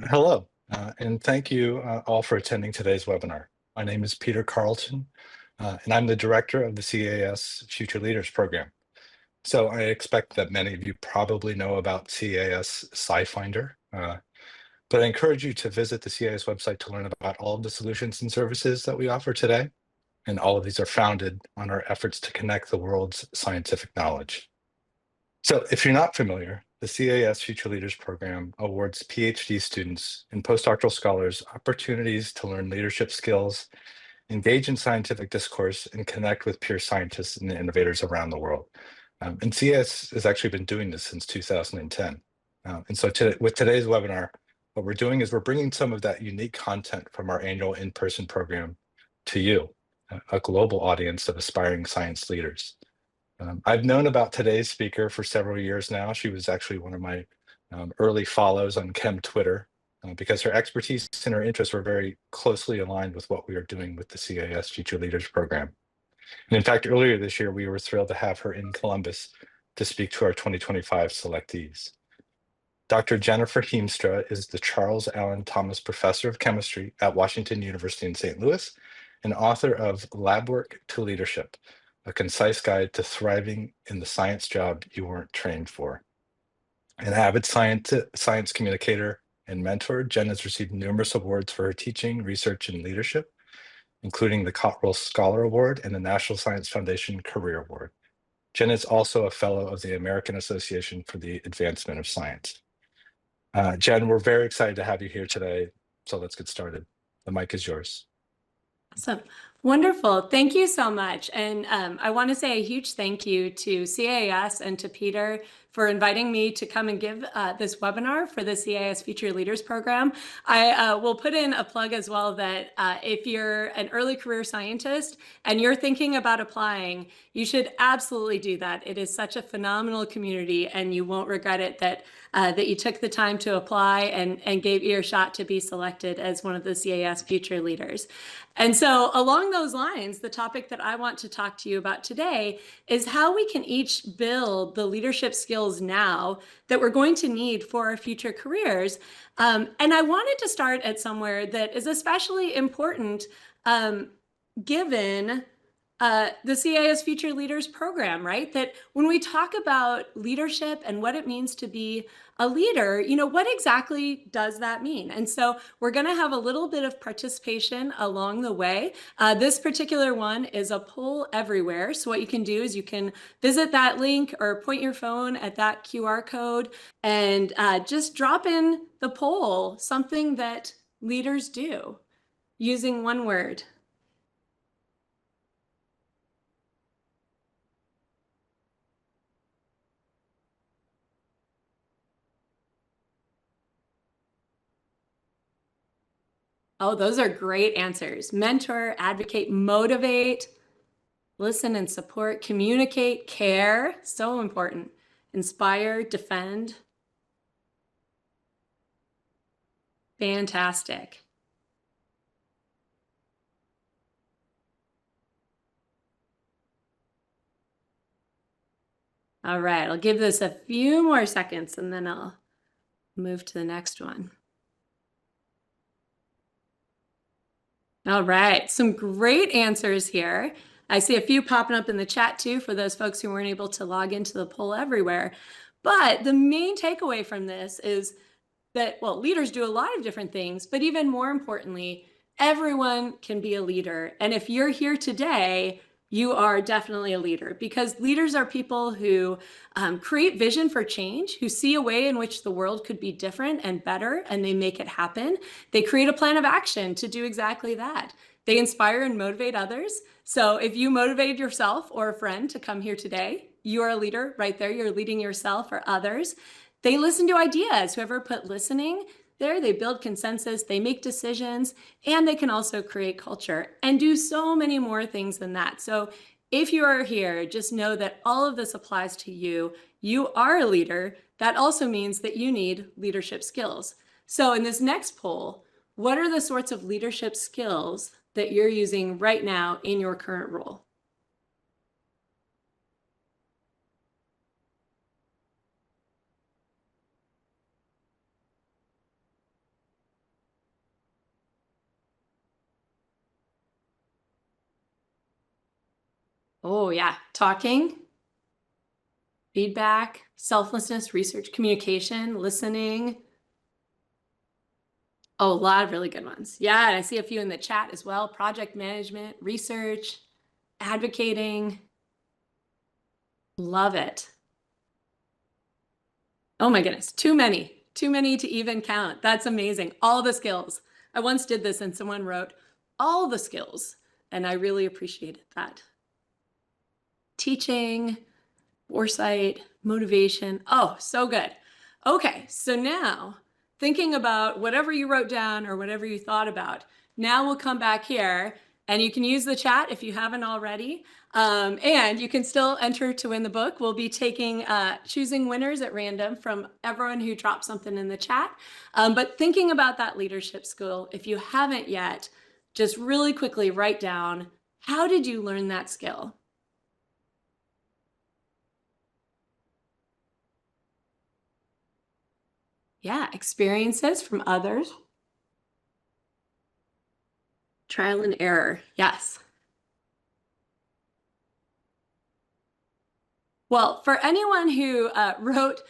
Hello, and thank you all for attending today's webinar. My name is Peter Carlton, and I'm the director of the CAS Future Leaders Program. So I expect that many of you probably know about CAS SciFinder, but I encourage you to visit the CAS website to learn about all of the solutions and services that we offer today. And all of these are founded on our efforts to connect the world's scientific knowledge. So if you're not familiar, the CAS Future Leaders Program awards PhD students and postdoctoral scholars opportunities to learn leadership skills, engage in scientific discourse, and connect with peer scientists and innovators around the world. And CAS has actually been doing this since 2010. And so with today's webinar, what we're doing is we're bringing some of that unique content from our annual in-person program to you, a global audience of aspiring science leaders. I've known about today's speaker for several years now. She was actually one of my early follows on Chem Twitter because her expertise and her interests were very closely aligned with what we are doing with the CAS Future Leaders Program. And in fact, earlier this year, we were thrilled to have her in Columbus to speak to our 2025 selectees. Dr. Jennifer Heemstra is the Charles Allen Thomas Professor of Chemistry at Washington University in St. Louis and author of Labwork to Leadership, a concise guide to thriving in the science job you weren't trained for. An avid science communicator and mentor, Jen has received numerous awards for her teaching, research, and leadership, including the Cottrell Scholar Award and the National Science Foundation Career Award. Jen is also a fellow of the American Association for the Advancement of Science. Jen, we're very excited to have you here today, so let's get started. The mic is yours. Awesome. Wonderful. Thank you so much. And I want to say a huge thank you to CAS and to Peter for inviting me to come and give this webinar for the CAS Future Leaders Program. I will put in a plug as well that if you're an early career scientist and you're thinking about applying, you should absolutely do that. It is such a phenomenal community and you won't regret it that you took the time to apply and gave earshot to be selected as one of the CAS Future Leaders. And so along those lines, the topic that I want to talk to you about today is how we can each build the leadership skills now that we're going to need for our future careers. And I wanted to start at somewhere that is especially important given the CAS Future Leaders Program, right? That when we talk about leadership and what it means to be a leader, you know, what exactly does that mean? And so we're going to have a little bit of participation along the way. This particular one is a poll everywhere. So what you can do is you can visit that link or point your phone at that QR code and just drop in the poll, something that leaders do using one word. Oh, those are great answers. Mentor, advocate, motivate, listen and support, communicate, care, so important. Inspire, defend. Fantastic. All right, I'll give this a few more seconds and then I'll move to the next one. All right, some great answers here. I see a few popping up in the chat too for those folks who weren't able to log into the poll everywhere. But the main takeaway from this is that, well, leaders do a lot of different things, but even more importantly, everyone can be a leader. And if you're here today, you are definitely a leader, because leaders are people who create vision for change, who see a way in which the world could be different and better, and they make it happen. They create a plan of action to do exactly that. They inspire and motivate others. So if you motivated yourself or a friend to come here today, you are a leader right there. You're leading yourself or others. They listen to ideas. Whoever put listening there, they build consensus, they make decisions, and they can also create culture and do so many more things than that. So if you are here, just know that all of this applies to you. You are a leader. That also means that you need leadership skills. So in this next poll, what are the sorts of leadership skills that you're using right now in your current role? Oh, yeah. Talking, feedback, selflessness, research, communication, listening. Oh, a lot of really good ones. Yeah, and I see a few in the chat as well. Project management, research, advocating. Love it. Oh my goodness, too many to even count. That's amazing. All the skills. I once did this and someone wrote all the skills, and I really appreciated that. Teaching, foresight, motivation. Oh, so good. Okay, so now thinking about whatever you wrote down or whatever you thought about, now we'll come back here and you can use the chat if you haven't already. And you can still enter to win the book. We'll be choosing winners at random from everyone who dropped something in the chat. But thinking about that leadership skill, if you haven't yet, just really quickly write down, how did you learn that skill? Yeah, experiences from others. Trial and error, yes. Well, for anyone who wrote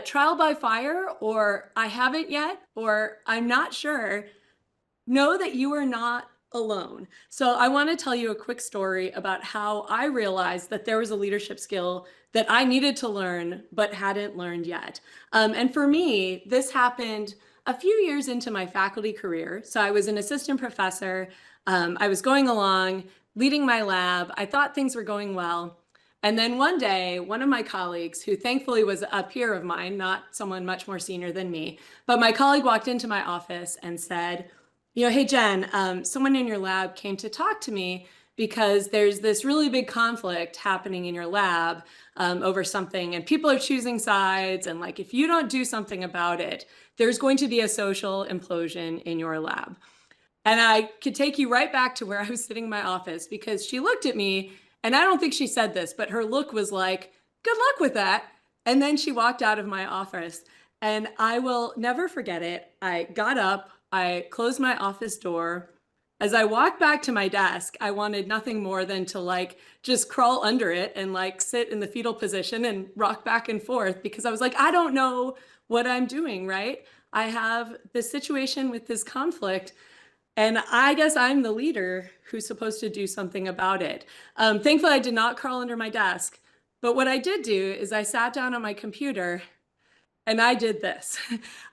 trial by fire, or I haven't yet, or I'm not sure, know that you are not alone. So I want to tell you a quick story about how I realized that there was a leadership skill that I needed to learn but hadn't learned yet. And for me, this happened a few years into my faculty career. So I was an assistant professor. I was going along, leading my lab. I thought things were going well. And then one day, one of my colleagues, who thankfully was a peer of mine, not someone much more senior than me, but my colleague walked into my office and said, hey, Jen, someone in your lab came to talk to me because there's this really big conflict happening in your lab over something, and people are choosing sides. And like, if you don't do something about it, there's going to be a social implosion in your lab. And I could take you right back to where I was sitting in my office, because she looked at me, and I don't think she said this, but her look was like, good luck with that. And then she walked out of my office, and I will never forget it. I got up, I closed my office door. As I walked back to my desk, I wanted nothing more than to like just crawl under it and like sit in the fetal position and rock back and forth, because I was like, I don't know what I'm doing, right? I have this situation with this conflict, and I guess I'm the leader who's supposed to do something about it. Thankfully, I did not crawl under my desk. But what I did do is I sat down on my computer and I did this.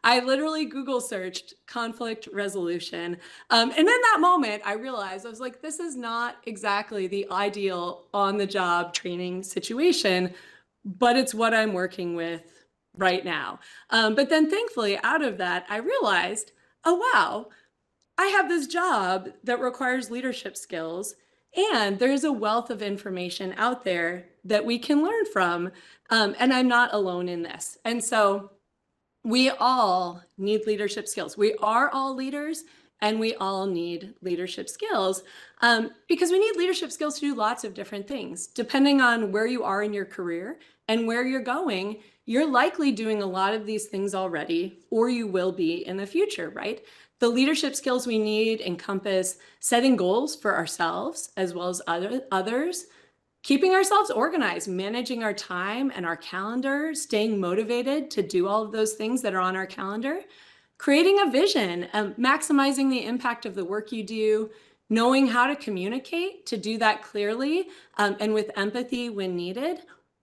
I literally Google searched conflict resolution. And in that moment, I realized, I was like, this is not exactly the ideal on the job training situation, but it's what I'm working with right now. But then thankfully, out of that, I realized, oh, wow, I have this job that requires leadership skills, and there's a wealth of information out there that we can learn from. And I'm not alone in this. And so we all need leadership skills. We are all leaders, and we all need leadership skills because we need leadership skills to do lots of different things. Depending on where you are in your career and where you're going, you're likely doing a lot of these things already, or you will be in the future, right? The leadership skills we need encompass setting goals for ourselves as well as others, keeping ourselves organized, managing our time and our calendar, staying motivated to do all of those things that are on our calendar, creating a vision, maximizing the impact of the work you do, knowing how to communicate to do that clearly and with empathy when needed,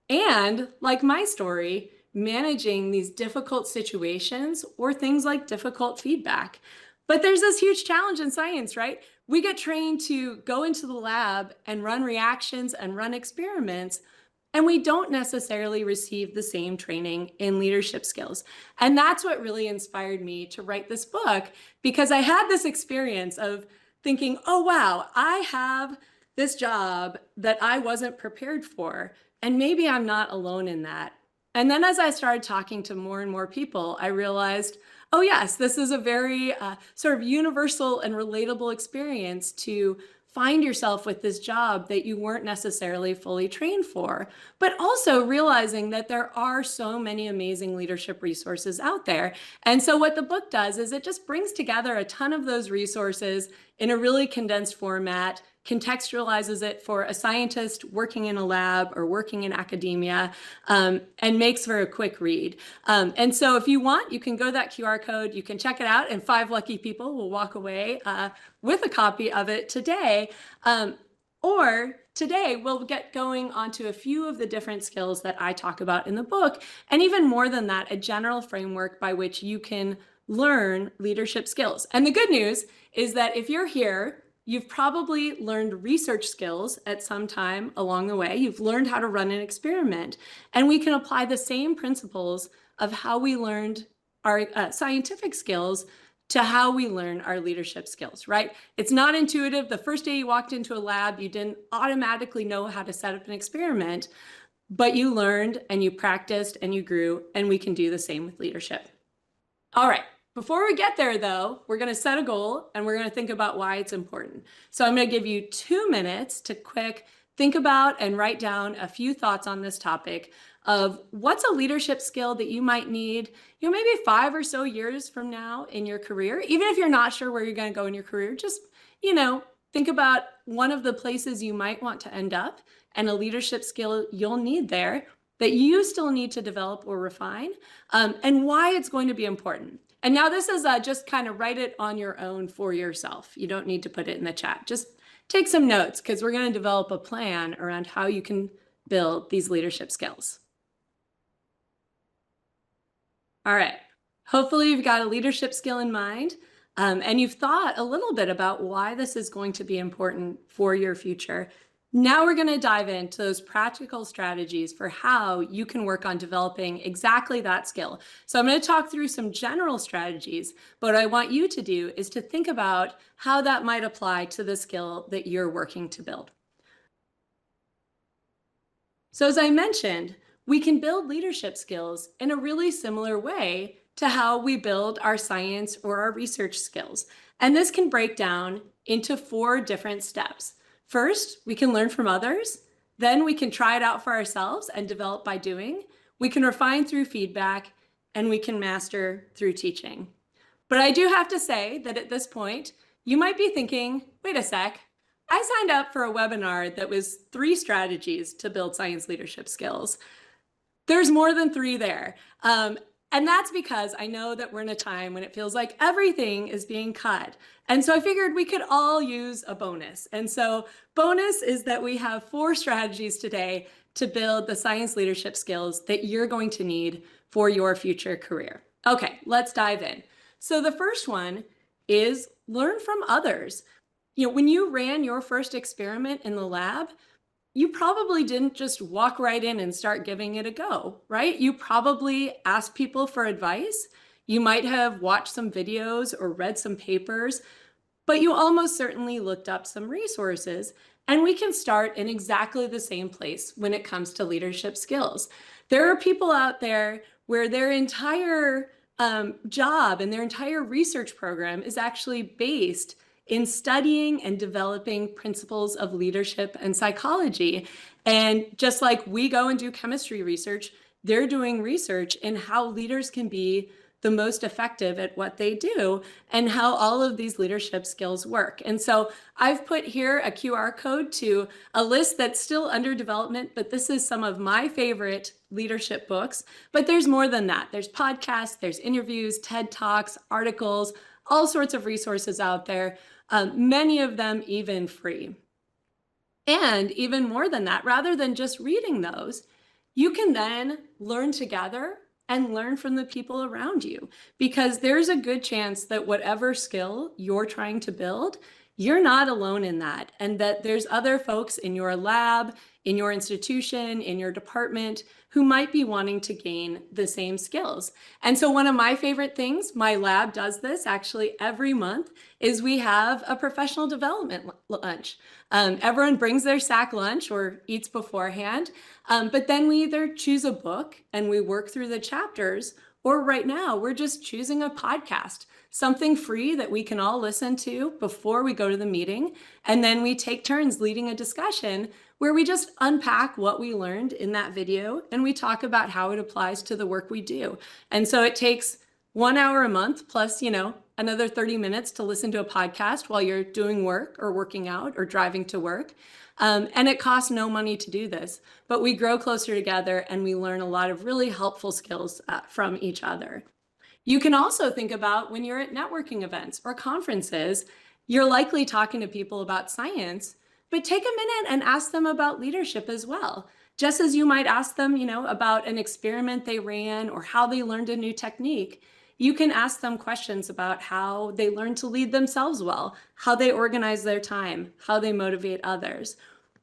and like my story, managing these difficult situations or things like difficult feedback. But there's this huge challenge in science, right? We get trained to go into the lab and run reactions and run experiments, and we don't necessarily receive the same training in leadership skills. And that's what really inspired me to write this book, because I had this experience of thinking, oh, wow, I have this job that I wasn't prepared for, and maybe I'm not alone in that. And then as I started talking to more and more people, I realized, oh yes, this is a very sort of universal and relatable experience to find yourself with this job that you weren't necessarily fully trained for, but also realizing that there are so many amazing leadership resources out there. And so what the book does is it just brings together a ton of those resources in a really condensed format, contextualizes it for a scientist working in a lab or working in academia, and makes for a quick read. And so if you want, you can go to that QR code, you can check it out, and 5 lucky people will walk away with a copy of it today. Or today, we'll get going onto a few of the different skills that I talk about in the book, and even more than that, a general framework by which you can learn leadership skills. And the good news is that if you're here, you've probably learned research skills at some time along the way. You've learned how to run an experiment, and we can apply the same principles of how we learned our scientific skills to how we learn our leadership skills, right? It's not intuitive. The first day you walked into a lab, you didn't automatically know how to set up an experiment, but you learned and you practiced and you grew, and we can do the same with leadership. All right, before we get there though, we're gonna set a goal and we're gonna think about why it's important. So I'm gonna give you 2 minutes to quick think about and write down a few thoughts on this topic of what's a leadership skill that you might need, maybe 5 or so years from now in your career. Even if you're not sure where you're going to go in your career, just, think about one of the places you might want to end up and a leadership skill you'll need there that you still need to develop or refine, and why it's going to be important. And now this is just kind of write it on your own for yourself. You don't need to put it in the chat. Just take some notes, because we're going to develop a plan around how you can build these leadership skills. All right, hopefully you've got a leadership skill in mind, and you've thought a little bit about why this is going to be important for your future. Now we're going to dive into those practical strategies for how you can work on developing exactly that skill. So I'm going to talk through some general strategies, but what I want you to do is to think about how that might apply to the skill that you're working to build. So as I mentioned, we can build leadership skills in a really similar way to how we build our science or our research skills. And this can break down into 4 different steps. First, we can learn from others. Then we can try it out for ourselves and develop by doing. We can refine through feedback, and we can master through teaching. But I do have to say that at this point, you might be thinking, wait a sec, I signed up for a webinar that was 3 strategies to build science leadership skills. There's more than 3 there. And that's because I know that we're in a time when it feels like everything is being cut. And so I figured we could all use a bonus. And so bonus is that we have 4 strategies today to build the science leadership skills that you're going to need for your future career. Okay, let's dive in. So the first one is learn from others. When you ran your first experiment in the lab, you probably didn't just walk right in and start giving it a go, right? You probably asked people for advice. You might have watched some videos or read some papers, but you almost certainly looked up some resources. And we can start in exactly the same place when it comes to leadership skills. There are people out there where their entire job and their entire research program is actually based in studying and developing principles of leadership and psychology. And just like we go and do chemistry research, they're doing research in how leaders can be the most effective at what they do and how all of these leadership skills work. And so I've put here a QR code to a list that's still under development, but this is some of my favorite leadership books. But there's more than that. There's podcasts, there's interviews, TED Talks, articles, all sorts of resources out there. Many of them even free. And even more than that, rather than just reading those, you can then learn together and learn from the people around you, because there's a good chance that whatever skill you're trying to build, you're not alone in that, and that there's other folks in your lab, in your institution, in your department who might be wanting to gain the same skills. And so one of my favorite things, my lab does this actually every month, is we have a professional development lunch. Everyone brings their sack lunch or eats beforehand, but then we either choose a book and we work through the chapters, or right now we're just choosing a podcast, something free that we can all listen to before we go to the meeting. And then we take turns leading a discussion where we just unpack what we learned in that video and we talk about how it applies to the work we do. And so it takes 1 hour a month plus, another 30 minutes to listen to a podcast while you're doing work or working out or driving to work. And it costs no money to do this, but we grow closer together and we learn a lot of really helpful skills from each other. You can also think about when you're at networking events or conferences, you're likely talking to people about science, but take a minute and ask them about leadership as well. Just as you might ask them, about an experiment they ran or how they learned a new technique, you can ask them questions about how they learn to lead themselves well, how they organize their time, how they motivate others.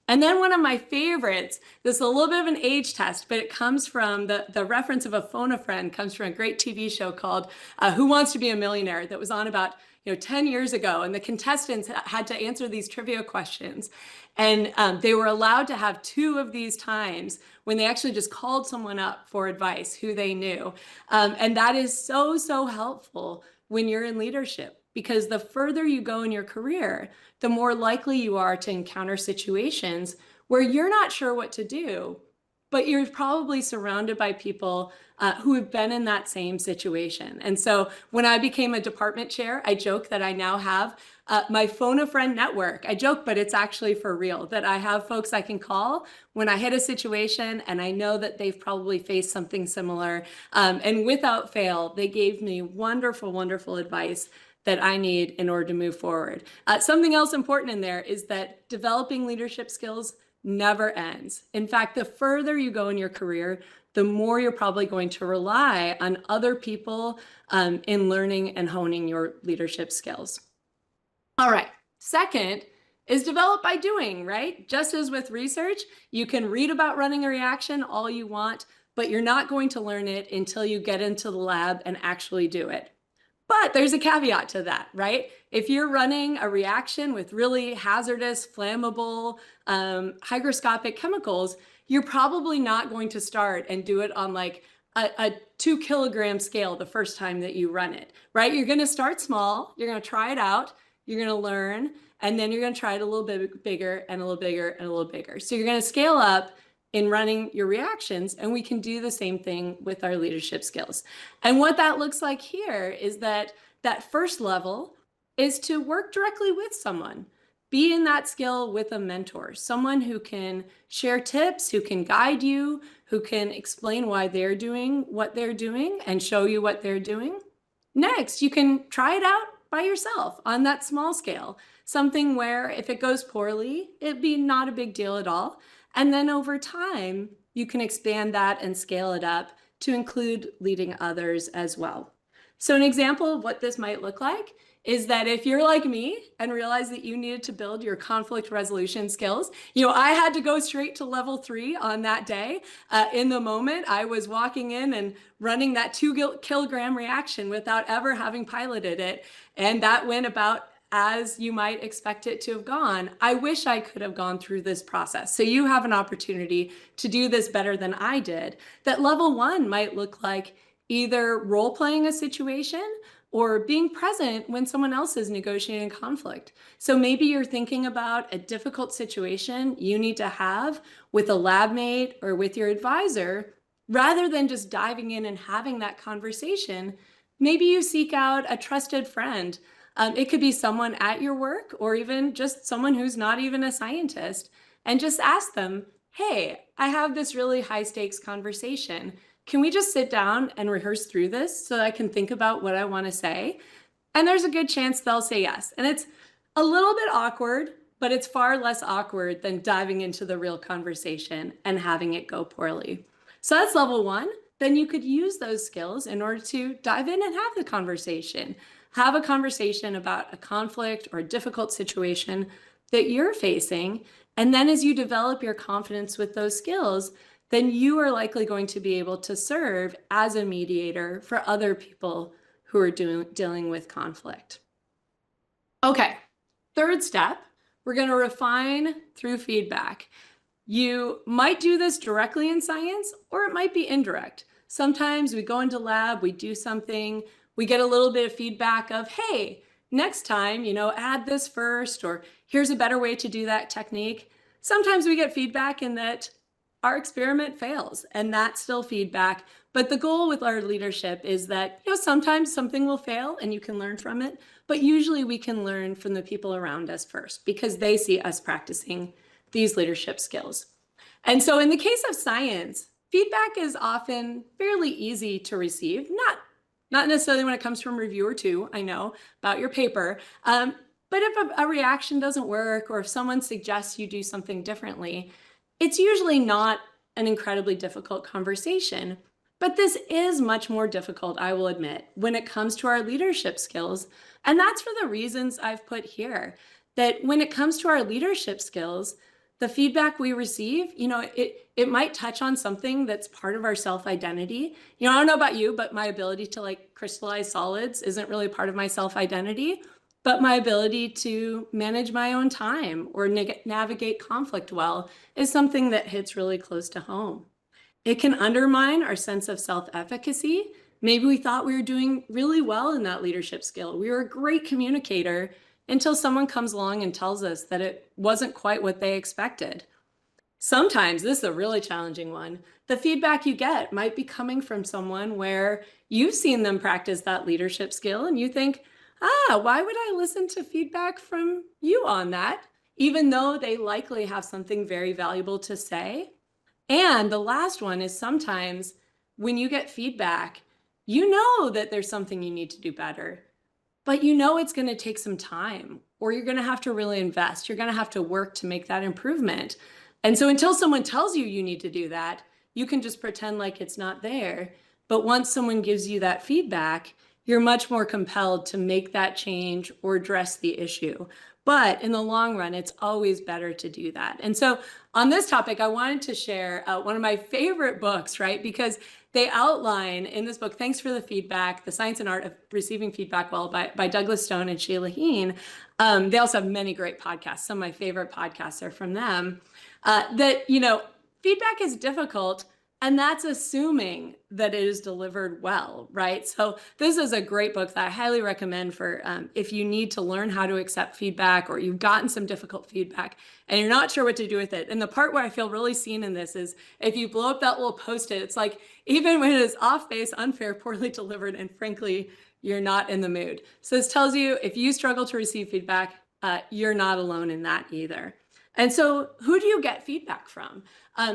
And then one of my favorites, this is a little bit of an age test, but it comes from the reference of a phone a friend, comes from a great TV show called Who Wants to Be a Millionaire that was on about 10 years ago. And the contestants had to answer these trivia questions. And they were allowed to have 2 of these times when they actually just called someone up for advice who they knew. And that is so, so helpful when you're in leadership, because the further you go in your career, the more likely you are to encounter situations where you're not sure what to do, but you're probably surrounded by people who have been in that same situation. And so when I became a department chair, I joke that I now have my phone a friend network. I joke, but it's actually for real, that I have folks I can call when I hit a situation and I know that they've probably faced something similar. And without fail, they gave me wonderful, wonderful advice that I need in order to move forward. Something else important in there is that developing leadership skills never ends. In fact, the further you go in your career, the more you're probably going to rely on other people in learning and honing your leadership skills. All right, second is develop by doing, right? Just as with research, you can read about running a reaction all you want, but you're not going to learn it until you get into the lab and actually do it. But there's a caveat to that, right? If you're running a reaction with really hazardous, flammable, hygroscopic chemicals, you're probably not going to start and do it on like a 2-kilogram scale the first time that you run it, right? You're going to start small, you're going to try it out, you're going to learn, and then you're going to try it a little bit bigger and a little bigger and a little bigger. So you're going to scale up in running your reactions, and we can do the same thing with our leadership skills. And what that looks like here is that first level is to work directly with someone. Be in that skill with a mentor, someone who can share tips, who can guide you, who can explain why they're doing what they're doing and show you what they're doing. Next, you can try it out by yourself on that small scale, something where if it goes poorly, it'd be not a big deal at all. And then over time, you can expand that and scale it up to include leading others as well. So an example of what this might look like is that if you're like me and realize that you needed to build your conflict resolution skills, I had to go straight to level 3 on that day. In the moment, I was walking in and running that 2-kilogram reaction without ever having piloted it. And that went about as you might expect it to have gone. I wish I could have gone through this process. So you have an opportunity to do this better than I did. That level 1 might look like either role-playing a situation or being present when someone else is negotiating conflict. So maybe you're thinking about a difficult situation you need to have with a lab mate or with your advisor. Rather than just diving in and having that conversation, maybe you seek out a trusted friend. It could be someone at your work or even just someone who's not even a scientist, and just ask them, hey, I have this really high stakes conversation. Can we just sit down and rehearse through this so that I can think about what I want to say? And there's a good chance they'll say yes. And it's a little bit awkward, but it's far less awkward than diving into the real conversation and having it go poorly. So that's level 1. Then you could use those skills in order to dive in and have the conversation. Have a conversation about a conflict or a difficult situation that you're facing. And then as you develop your confidence with those skills, then you are likely going to be able to serve as a mediator for other people who are dealing with conflict. Okay, third step, we're going to refine through feedback. You might do this directly in science, or it might be indirect. Sometimes we go into lab, we do something, we get a little bit of feedback of, hey, next time, add this first, or here's a better way to do that technique. Sometimes we get feedback in that our experiment fails, and that's still feedback. But the goal with our leadership is that, sometimes something will fail and you can learn from it, but usually we can learn from the people around us first because they see us practicing these leadership skills. And so in the case of science, feedback is often fairly easy to receive, not necessarily when it comes from a reviewer too, I know, about your paper. But if a reaction doesn't work or if someone suggests you do something differently, it's usually not an incredibly difficult conversation. But this is much more difficult, I will admit, when it comes to our leadership skills. And that's for the reasons I've put here, that when it comes to our leadership skills, the feedback we receive, it might touch on something that's part of our self-identity. I don't know about you, but my ability to like crystallize solids isn't really part of my self-identity, but my ability to manage my own time or navigate conflict well is something that hits really close to home. It can undermine our sense of self-efficacy. Maybe we thought we were doing really well in that leadership skill. We were a great communicator until someone comes along and tells us that it wasn't quite what they expected. Sometimes, this is a really challenging one, the feedback you get might be coming from someone where you've seen them practice that leadership skill and you think, why would I listen to feedback from you on that? Even though they likely have something very valuable to say. And the last one is sometimes when you get feedback, you know that there's something you need to do better, but it's going to take some time, or you're going to have to really invest. You're going to have to work to make that improvement. And so until someone tells you need to do that, you can just pretend like it's not there. But once someone gives you that feedback, you're much more compelled to make that change or address the issue. But in the long run, it's always better to do that. And so on this topic, I wanted to share one of my favorite books, right? Because they outline in this book, Thanks for the Feedback, The Science and Art of Receiving Feedback Well by Douglas Stone and Sheila Heen. They also have many great podcasts. Some of my favorite podcasts are from them. Feedback is difficult, and that's assuming that it is delivered well, right? So this is a great book that I highly recommend for if you need to learn how to accept feedback or you've gotten some difficult feedback and you're not sure what to do with it. And the part where I feel really seen in this is if you blow up that little Post-it, it's like, even when it is off base, unfair, poorly delivered, and frankly, you're not in the mood. So this tells you if you struggle to receive feedback, you're not alone in that either. And so who do you get feedback from?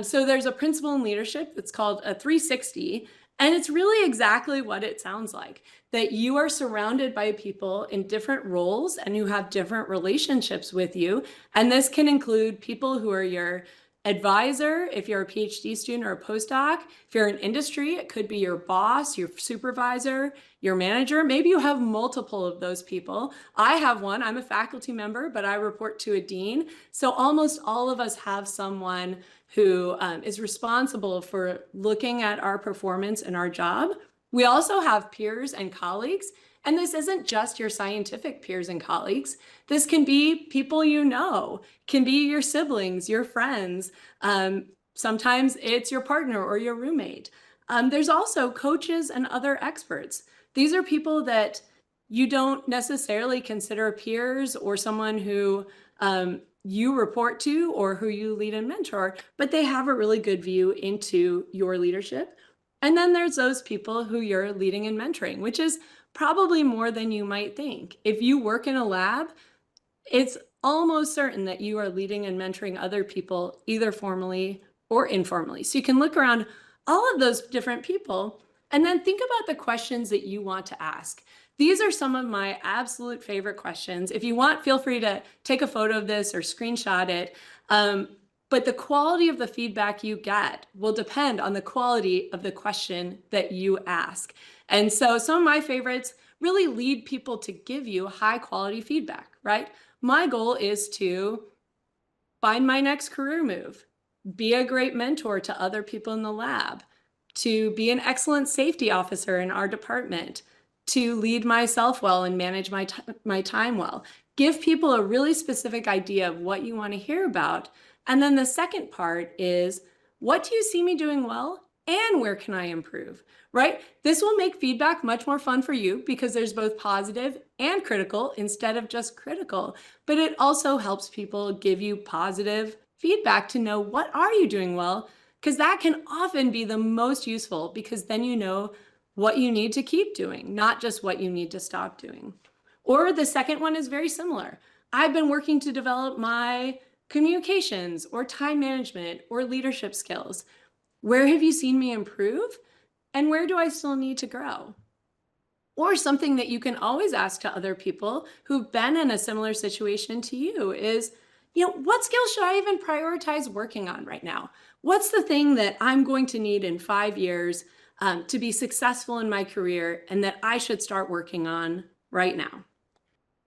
So there's a principle in leadership that's called a 360, and it's really exactly what it sounds like, that you are surrounded by people in different roles and who have different relationships with you. And this can include people who are your advisor, if you're a PhD student or a postdoc. If you're in industry, it could be your boss, your supervisor, your manager. Maybe you have multiple of those people. I have one. I'm a faculty member, but I report to a dean. So almost all of us have someone who is responsible for looking at our performance in our job. We also have peers and colleagues. And this isn't just your scientific peers and colleagues. This can be people can be your siblings, your friends. Sometimes it's your partner or your roommate. There's also coaches and other experts. These are people that you don't necessarily consider peers or someone who you report to or who you lead and mentor, but they have a really good view into your leadership. And then there's those people who you're leading and mentoring, which is probably more than you might think. If you work in a lab, it's almost certain that you are leading and mentoring other people, either formally or informally. So you can look around all of those different people and then think about the questions that you want to ask. These are some of my absolute favorite questions. If you want, feel free to take a photo of this or screenshot it. But the quality of the feedback you get will depend on the quality of the question that you ask. And so some of my favorites really lead people to give you high quality feedback, right? My goal is to find my next career move, be a great mentor to other people in the lab, to be an excellent safety officer in our department, to lead myself well and manage my time well. Give people a really specific idea of what you want to hear about. And then the second part is, what do you see me doing well and where can I improve, right? This will make feedback much more fun for you because there's both positive and critical instead of just critical, but it also helps people give you positive feedback to know what are you doing well because that can often be the most useful, because then you know what you need to keep doing, not just what you need to stop doing. Or the second one is very similar. I've been working to develop my communications or time management or leadership skills. Where have you seen me improve? And where do I still need to grow? Or something that you can always ask to other people who've been in a similar situation to you is, what skills should I even prioritize working on right now? What's the thing that I'm going to need in 5 years to be successful in my career and that I should start working on right now?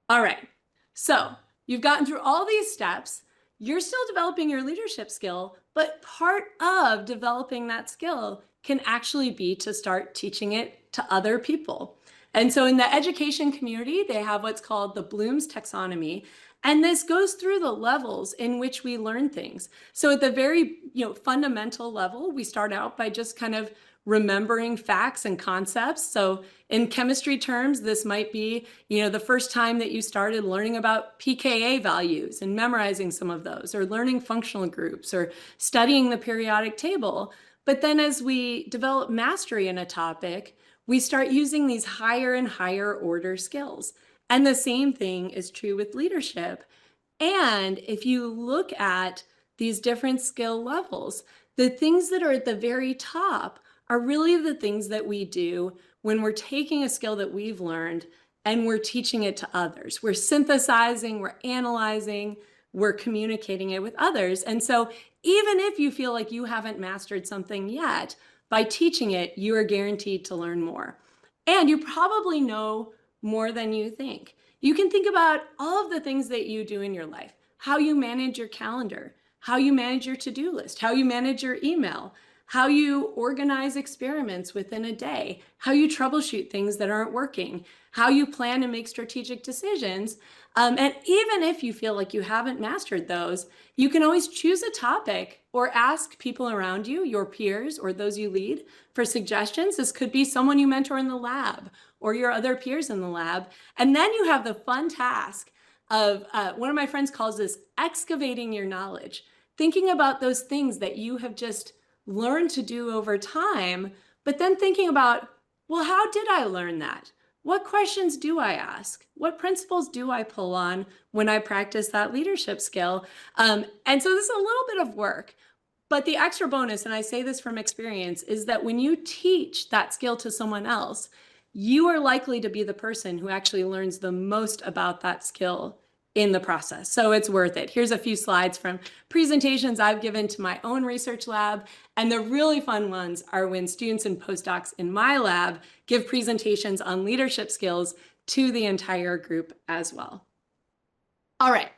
All right, so you've gotten through all these steps. You're still developing your leadership skill, but part of developing that skill can actually be to start teaching it to other people. And so in the education community, they have what's called the Bloom's taxonomy. And this goes through the levels in which we learn things. So at the very fundamental level, we start out by just kind of remembering facts and concepts. So in chemistry terms, this might be, the first time that you started learning about pKa values and memorizing some of those, or learning functional groups, or studying the periodic table. But then as we develop mastery in a topic, we start using these higher and higher order skills. And the same thing is true with leadership. And if you look at these different skill levels, the things that are at the very top are really the things that we do when we're taking a skill that we've learned and we're teaching it to others. We're synthesizing, we're analyzing, we're communicating it with others. And so even if you feel like you haven't mastered something yet, by teaching it, you are guaranteed to learn more. And you probably know more than you think. You can think about all of the things that you do in your life, how you manage your calendar, how you manage your to-do list, how you manage your email, how you organize experiments within a day, how you troubleshoot things that aren't working, how you plan and make strategic decisions. And even if you feel like you haven't mastered those, you can always choose a topic or ask people around you, your peers or those you lead, for suggestions. This could be someone you mentor in the lab or your other peers in the lab. And then you have the fun task of, one of my friends calls this excavating your knowledge, thinking about those things that you have just learned to do over time, but then thinking about, well, how did I learn that? What questions do I ask? What principles do I pull on when I practice that leadership skill? And so this is a little bit of work, but the extra bonus, and I say this from experience, is that when you teach that skill to someone else, you are likely to be the person who actually learns the most about that skill in the process. So it's worth it. Here's a few slides from presentations I've given to my own research lab. And the really fun ones are when students and postdocs in my lab give presentations on leadership skills to the entire group as well. All right.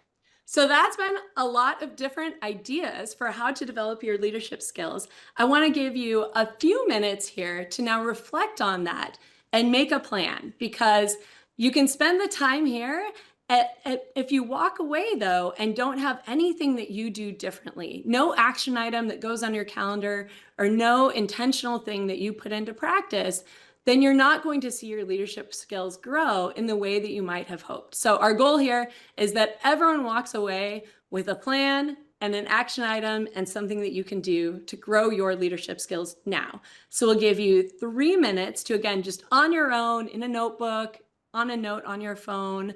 So that's been a lot of different ideas for how to develop your leadership skills. I want to give you a few minutes here to now reflect on that and make a plan, because you can spend the time here. If you walk away though and don't have anything that you do differently, no action item that goes on your calendar or no intentional thing that you put into practice, then you're not going to see your leadership skills grow in the way that you might have hoped. So our goal here is that everyone walks away with a plan and an action item and something that you can do to grow your leadership skills now. So we'll give you 3 minutes to, again, just on your own, in a notebook, on a note on your phone,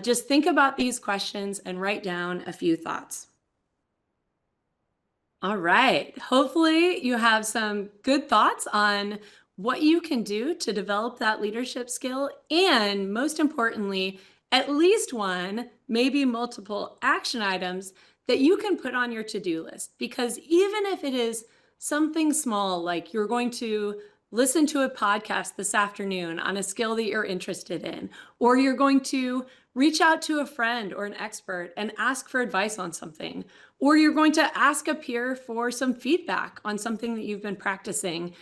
just think about these questions and write down a few thoughts. All right. Hopefully you have some good thoughts on what you can do to develop that leadership skill, and most importantly, at least one, maybe multiple action items that you can put on your to-do list. Because even if it is something small, like you're going to listen to a podcast this afternoon on a skill that you're interested in, or you're going to reach out to a friend or an expert and ask for advice on something, or you're going to ask a peer for some feedback on something that you've been practicing.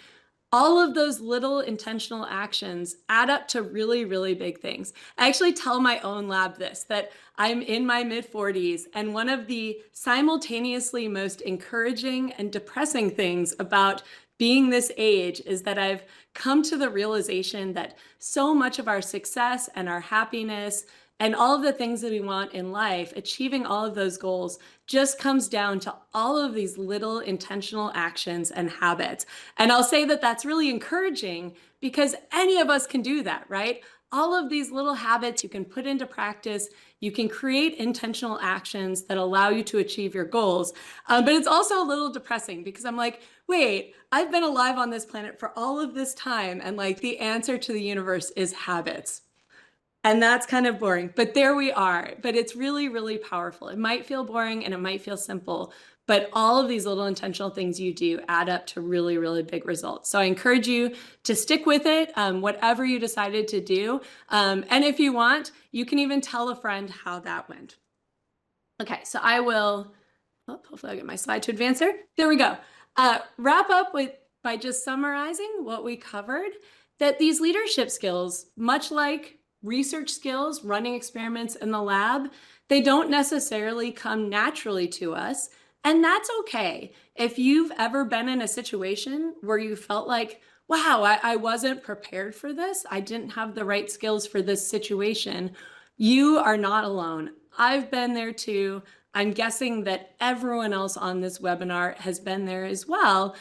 All of those little intentional actions add up to really, really big things. I actually tell my own lab this, that I'm in my mid-40s, and one of the simultaneously most encouraging and depressing things about being this age is that I've come to the realization that so much of our success and our happiness And all of the things that we want in life, achieving all of those goals just comes down to all of these little intentional actions and habits. And I'll say that that's really encouraging because any of us can do that, right? All of these little habits you can put into practice. You can create intentional actions that allow you to achieve your goals. But it's also a little depressing because I'm like, wait, I've been alive on this planet for all of this time. And like the answer to the universe is habits. And that's kind of boring, but there we are. But it's really, really powerful. It might feel boring and it might feel simple, but all of these little intentional things you do add up to really, really big results. So I encourage you to stick with it, whatever you decided to do. And if you want, you can even tell a friend how that went. Okay, so I will, hopefully I'll get my slide to advance here. There we go. Wrap up with by just summarizing what we covered, that these leadership skills, much like research skills, running experiments in the lab, they don't necessarily come naturally to us. And that's okay. If you've ever been in a situation where you felt like, wow, I wasn't prepared for this, I didn't have the right skills for this situation, you are not alone. I've been there too. I'm guessing that everyone else on this webinar has been there as well.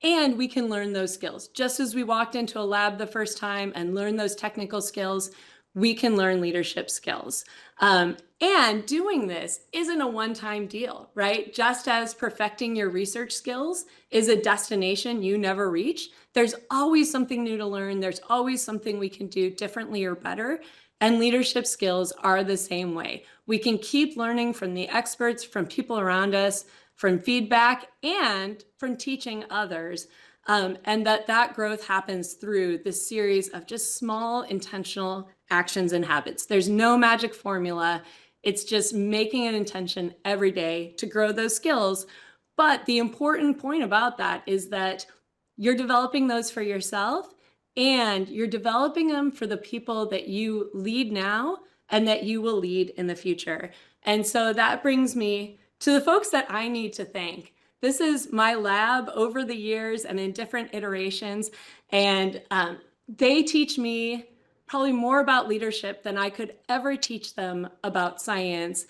And we can learn those skills. Just as we walked into a lab the first time and learned those technical skills, we can learn leadership skills. And doing this isn't a one-time deal, right? Just as perfecting your research skills is a destination you never reach, there's always something new to learn. There's always something we can do differently or better. And leadership skills are the same way. We can keep learning from the experts, from people around us, from feedback, and from teaching others. And that growth happens through this series of just small intentional actions and habits. There's no magic formula. It's just making an intention every day to grow those skills. But the important point about that is that you're developing those for yourself and you're developing them for the people that you lead now and that you will lead in the future. And so that brings me to the folks that I need to thank. This is my lab over the years and in different iterations. And they teach me probably more about leadership than I could ever teach them about science.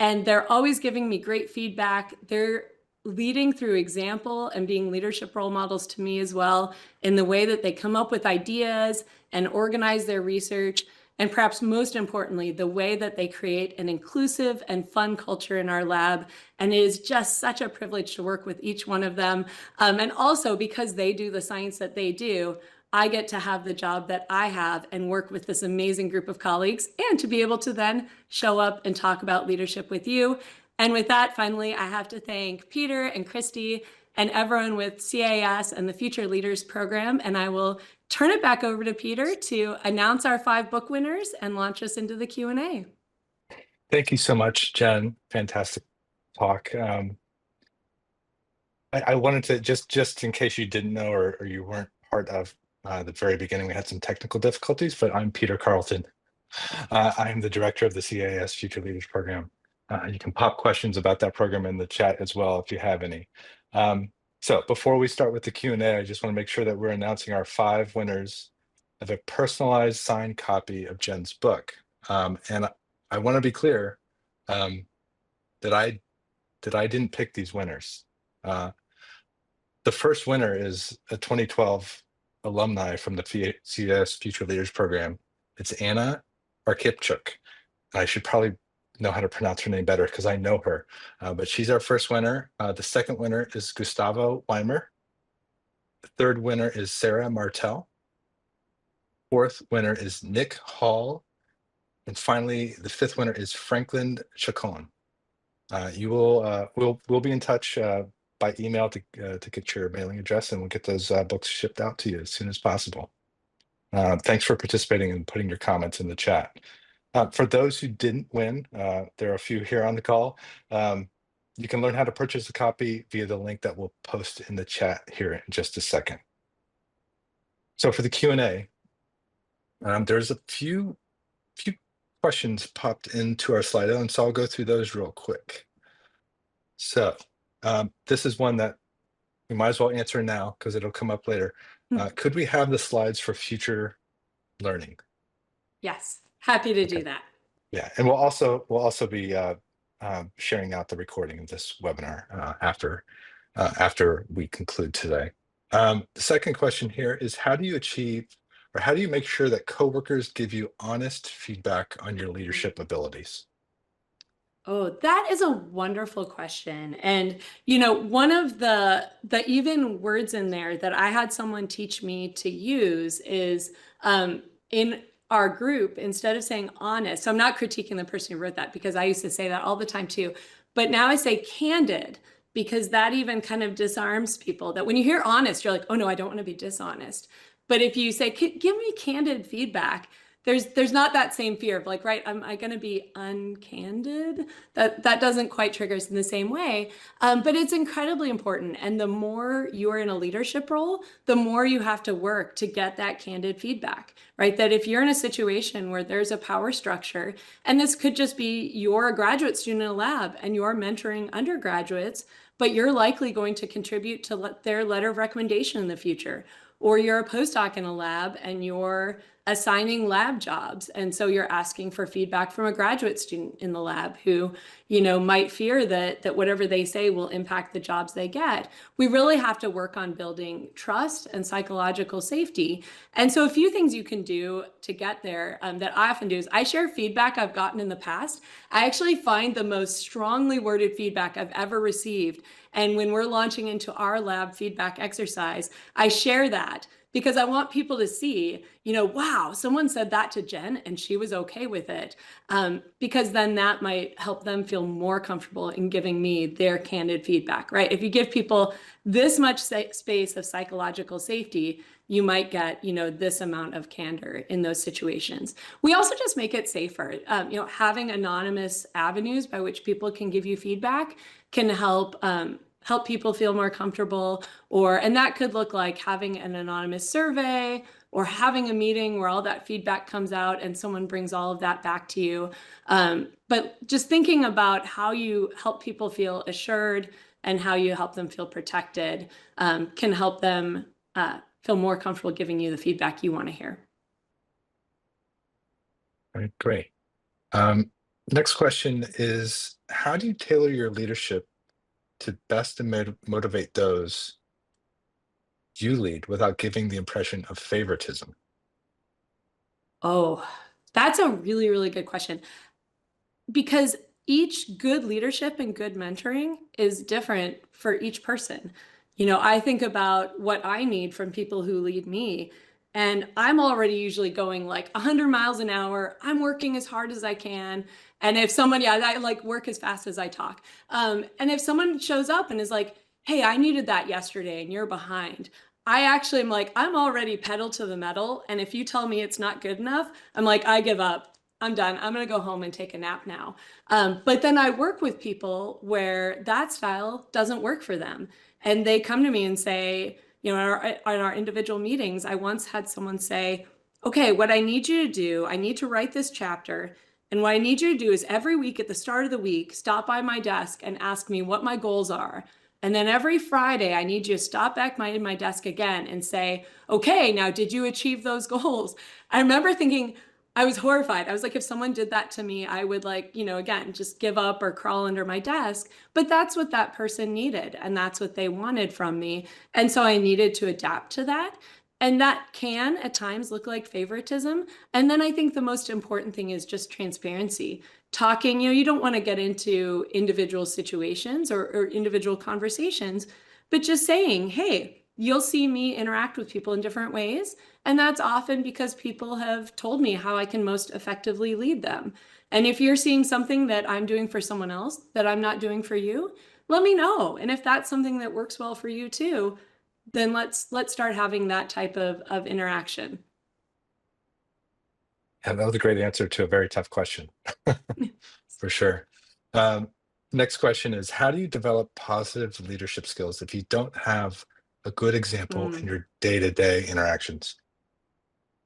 And they're always giving me great feedback. They're leading through example and being leadership role models to me as well in the way that they come up with ideas and organize their research. And perhaps most importantly, the way that they create an inclusive and fun culture in our lab. And it is just such a privilege to work with each one of them. And also because they do the science that they do, I get to have the job that I have and work with this amazing group of colleagues and to be able to then show up and talk about leadership with you. And with that, finally, I have to thank Peter and Christy and everyone with CAS and the Future Leaders Program. And I will turn it back over to Peter to announce our 5 book winners and launch us into the Q&A. Thank you so much, Jen. Fantastic talk. I wanted to just in case you didn't know or you weren't part of the very beginning, we had some technical difficulties, but I'm Peter Carlton. I am the director of the CAS Future Leaders Program. You can pop questions about that program in the chat as well if you have any. So before we start with the Q&A, I just want to make sure that we're announcing our 5 winners of a personalized signed copy of Jen's book. And I want to be clear that I didn't pick these winners. The first winner is a 2012 alumni from the CAS Future Leaders Program. It's Anna Arkipchuk. I should probably know how to pronounce her name better because I know her, but she's our first winner. The second winner is Gustavo Weimer. The third winner is Sarah Martel. Fourth winner is Nick Hall. And finally, the 5th winner is Franklin Chacon. You will we'll be in touch by email to get your mailing address, and we'll get those books shipped out to you as soon as possible. Thanks for participating and putting your comments in the chat. For those who didn't win, there are a few here on the call. You can learn how to purchase a copy via the link that we'll post in the chat here in just a second. So for the Q&A, there's a few questions popped into our Slido, and so I'll go through those real quick. So this is one that we might as well answer now because it'll come up later. Could we have the slides for future learning? Yes, Happy to Okay. do that. Yeah, and we'll also be sharing out the recording of this webinar after we conclude today. The second question here is, how do you achieve, or how do you make sure that coworkers give you honest feedback on your leadership abilities? Oh, that is a wonderful question. And one of the even words in there that I had someone teach me to use is in our group, instead of saying honest. So I'm not critiquing the person who wrote that, because I used to say that all the time too. But now I say candid, because that even kind of disarms people, that when you hear honest, you're like, oh no, I don't want to be dishonest. But if you say, give me candid feedback, there's not that same fear of like, right, am I going to be uncandid? That doesn't quite trigger us in the same way. But it's incredibly important. And the more you're in a leadership role, the more you have to work to get that candid feedback, right? That if you're in a situation where there's a power structure, and this could just be you're a graduate student in a lab and you're mentoring undergraduates, but you're likely going to contribute to their letter of recommendation in the future. Or you're a postdoc in a lab and you're assigning lab jobs. And so you're asking for feedback from a graduate student in the lab who, might fear that whatever they say will impact the jobs they get. We really have to work on building trust and psychological safety. And so a few things you can do to get there that I often do is I share feedback I've gotten in the past. I actually find the most strongly worded feedback I've ever received. And when we're launching into our lab feedback exercise, I share that, because I want people to see, wow, someone said that to Jen and she was okay with it. Because then that might help them feel more comfortable in giving me their candid feedback, right? If you give people this much space of psychological safety, you might get, this amount of candor in those situations. We also just make it safer. Having anonymous avenues by which people can give you feedback can help people feel more comfortable. And that could look like having an anonymous survey, or having a meeting where all that feedback comes out and someone brings all of that back to you. But just thinking about how you help people feel assured and how you help them feel protected can help them feel more comfortable giving you the feedback you want to hear. All right, great. Next question is, how do you tailor your leadership to best motivate those you lead without giving the impression of favoritism? Oh, that's a really, really good question. Because each good leadership and good mentoring is different for each person. I think about what I need from people who lead me, and I'm already usually going like 100 miles an hour. I'm working as hard as I can. And if someone, yeah, I like work as fast as I talk. And if someone shows up and is like, hey, I needed that yesterday and you're behind, I actually am like, I'm already pedal to the metal. And if you tell me it's not good enough, I'm like, I give up. I'm done. I'm going to go home and take a nap now. But then I work with people where that style doesn't work for them. And they come to me and say, in our individual meetings, I once had someone say, okay, what I need you to do, I need to write this chapter. And what I need you to do is every week at the start of the week, stop by my desk and ask me what my goals are. And then every Friday, I need you to stop back in my desk again and say, okay, now did you achieve those goals? I remember thinking, I was horrified. I was like, if someone did that to me, I would again, just give up or crawl under my desk. But that's what that person needed. And that's what they wanted from me. And so I needed to adapt to that. And that can at times look like favoritism. And then I think the most important thing is just transparency. Talking, you don't want to get into individual situations or individual conversations, but just saying, hey, you'll see me interact with people in different ways. And that's often because people have told me how I can most effectively lead them. And if you're seeing something that I'm doing for someone else that I'm not doing for you, let me know. And if that's something that works well for you too, then let's start having that type of interaction. Yeah, that was a great answer to a very tough question, for sure. Um, Next question is, how do you develop positive leadership skills if you don't have a good example in Mm. your day-to-day interactions?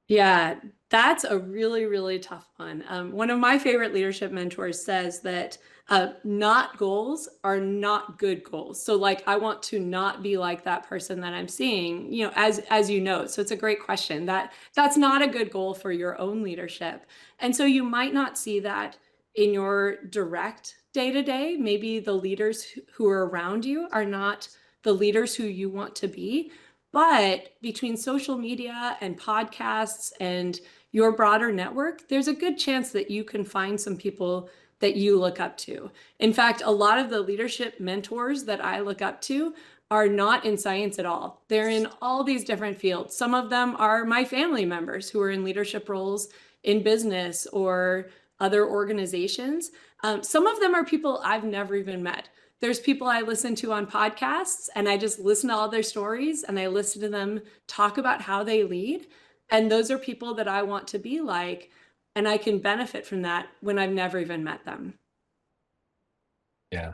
Yeah, that's a really, really tough one. One of my favorite leadership mentors says that not goals are not good goals. So like I want to not be like that person that I'm seeing, as you know. So it's a great question. That's not a good goal for your own leadership. And so you might not see that in your direct day to day. Maybe the leaders who are around you are not the leaders who you want to be. But between social media and podcasts and your broader network, there's a good chance that you can find some people that you look up to. In fact, a lot of the leadership mentors that I look up to are not in science at all. They're in all these different fields. Some of them are my family members who are in leadership roles in business or other organizations. Some of them are people I've never even met. There's people I listen to on podcasts and I just listen to all their stories and I listen to them talk about how they lead. And those are people that I want to be like, and I can benefit from that when I've never even met them. Yeah,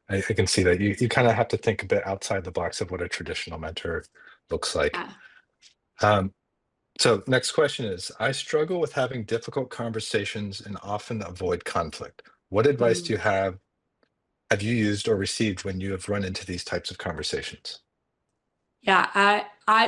I can see that. You kind of have to think a bit outside the box of what a traditional mentor looks like. Yeah. Um, so next question is, I struggle with having difficult conversations and often avoid conflict. What advice do Mm. you have you used or received when you have run into these types of conversations? Yeah,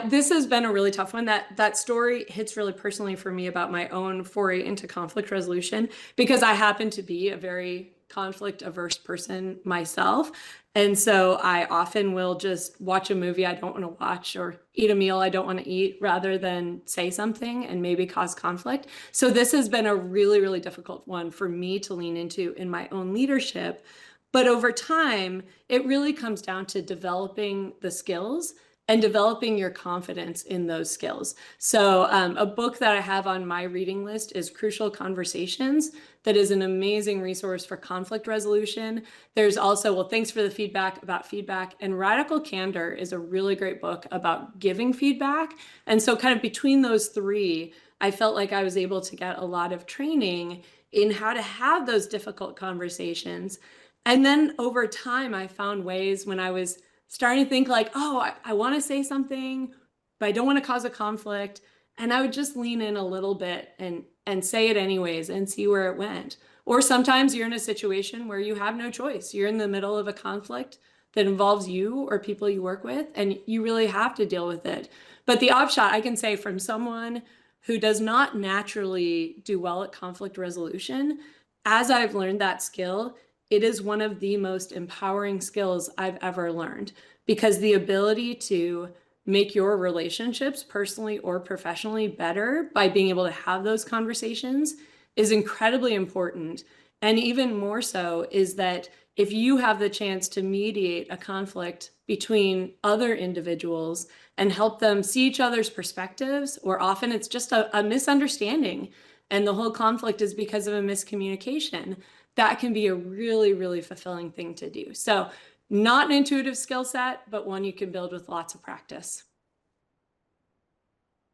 this has been a really tough one. That story hits really personally for me about my own foray into conflict resolution because I happen to be a very conflict averse person myself. And so I often will just watch a movie I don't want to watch or eat a meal I don't want to eat rather than say something and maybe cause conflict. So this has been a really, really difficult one for me to lean into in my own leadership. But over time, it really comes down to developing the skills and developing your confidence in those skills. So, a book that I have on my reading list is Crucial Conversations. That is an amazing resource for conflict resolution. There's also, well, thanks for the feedback about feedback. And Radical Candor is a really great book about giving feedback. And so, kind of between those three, I felt like I was able to get a lot of training in how to have those difficult conversations. And then over time, I found ways when I was starting to think like, oh, I want to say something, but I don't want to cause a conflict. And I would just lean in a little bit and say it anyways and see where it went. Or sometimes you're in a situation where you have no choice. You're in the middle of a conflict that involves you or people you work with, and you really have to deal with it. But the upshot I can say from someone who does not naturally do well at conflict resolution, as I've learned that skill, it is one of the most empowering skills I've ever learned because the ability to make your relationships personally or professionally better by being able to have those conversations is incredibly important. And even more so is that if you have the chance to mediate a conflict between other individuals and help them see each other's perspectives, or often it's just a misunderstanding and the whole conflict is because of a miscommunication, that can be a really, really fulfilling thing to do. So, not an intuitive skill set, but one you can build with lots of practice.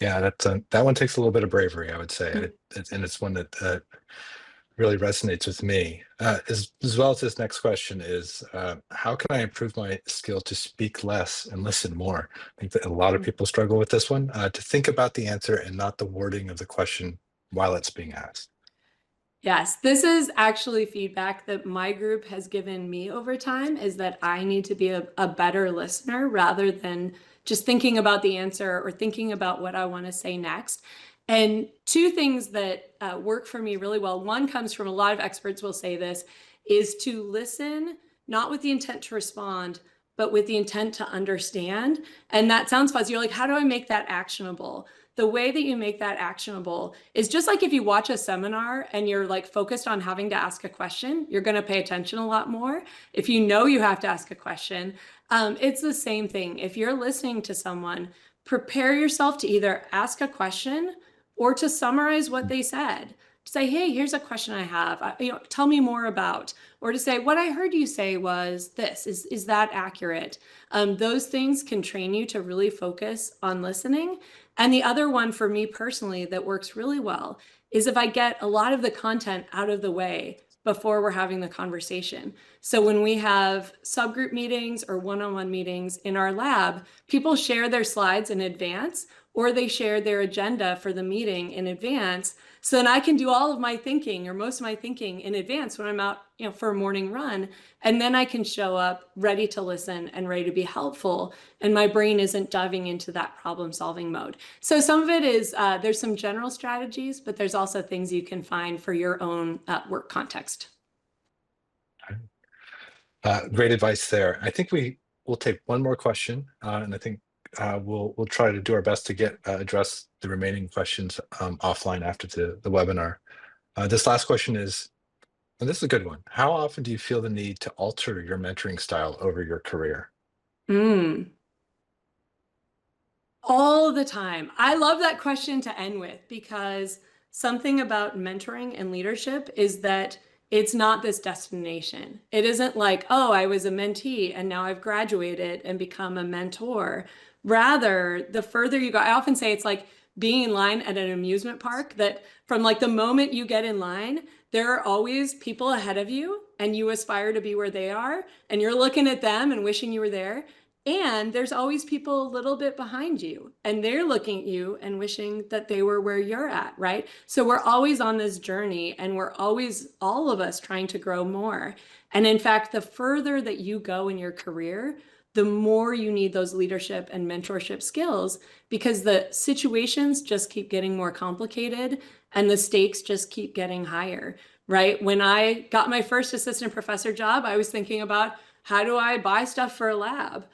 Yeah, that one takes a little bit of bravery, I would say, and it's one that really resonates with me. As well as this next question is, how can I improve my skill to speak less and listen more? I think that a lot of people struggle with this one, to think about the answer and not the wording of the question while it's being asked. Yes, this is actually feedback that my group has given me over time is that I need to be a better listener rather than just thinking about the answer or thinking about what I want to say next. And two things that work for me really well, one comes from a lot of experts will say this, is to listen, not with the intent to respond, but with the intent to understand. And that sounds fuzzy. You're like, how do I make that actionable? The way that you make that actionable is just like if you watch a seminar and you're like focused on having to ask a question, you're going to pay attention a lot more. If you know you have to ask a question, it's the same thing. If you're listening to someone, prepare yourself to either ask a question or to summarize what they said. To say, hey, here's a question I have. Tell me more about. Or to say, what I heard you say was this. Is that accurate? Those things can train you to really focus on listening. And the other one for me personally that works really well is if I get a lot of the content out of the way before we're having the conversation. So when we have subgroup meetings or one-on-one meetings in our lab, people share their slides in advance or they share their agenda for the meeting in advance. So then I can do all of my thinking or most of my thinking in advance when I'm out, for a morning run. And then I can show up ready to listen and ready to be helpful. And my brain isn't diving into that problem solving mode. So some of it is there's some general strategies, but there's also things you can find for your own work context. Great advice there. I think we will take one more question, and I think we'll try to do our best to address the remaining questions offline after the webinar. This last question is, and this is a good one. How often do you feel the need to alter your mentoring style over your career? All the time. I love that question to end with because something about mentoring and leadership is that it's not this destination. It isn't like, oh, I was a mentee and now I've graduated and become a mentor. Rather, the further you go, I often say it's like being in line at an amusement park, that from like the moment you get in line, there are always people ahead of you and you aspire to be where they are and you're looking at them and wishing you were there. And there's always people a little bit behind you, and they're looking at you and wishing that they were where you're at, right? So we're always on this journey, and we're always, all of us, trying to grow more. And in fact, the further that you go in your career, the more you need those leadership and mentorship skills, because the situations just keep getting more complicated and the stakes just keep getting higher, right? When I got my first assistant professor job, I was thinking about, how do I buy stuff for a lab?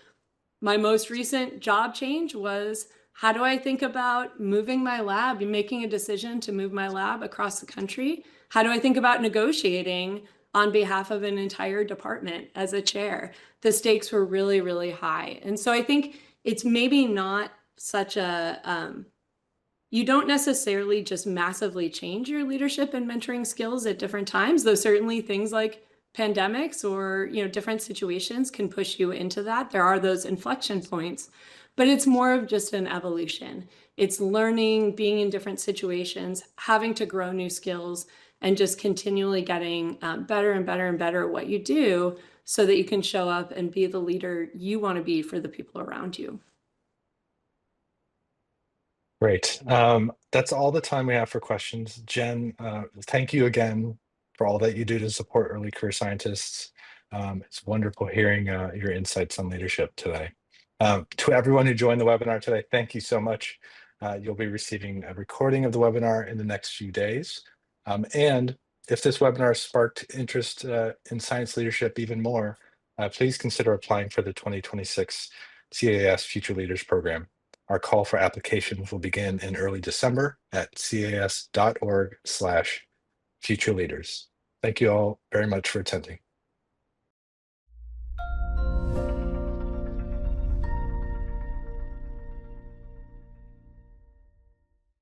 My most recent job change was, how do I think about moving my lab and making a decision to move my lab across the country? How do I think about negotiating on behalf of an entire department as a chair? The stakes were really, really high. And so I think it's maybe not such you don't necessarily just massively change your leadership and mentoring skills at different times, though certainly things like pandemics or different situations can push you into that. There are those inflection points, but it's more of just an evolution. It's learning, being in different situations, having to grow new skills, and just continually getting better and better and better at what you do so that you can show up and be the leader you want to be for the people around you. Great. That's all the time we have for questions. Jen, thank you again for all that you do to support early career scientists. It's wonderful hearing your insights on leadership today. To everyone who joined the webinar today, thank you so much. You'll be receiving a recording of the webinar in the next few days. And if this webinar sparked interest in science leadership even more, please consider applying for the 2026 CAS Future Leaders Program. Our call for applications will begin in early December at cas.org/futureleaders. Thank you all very much for attending.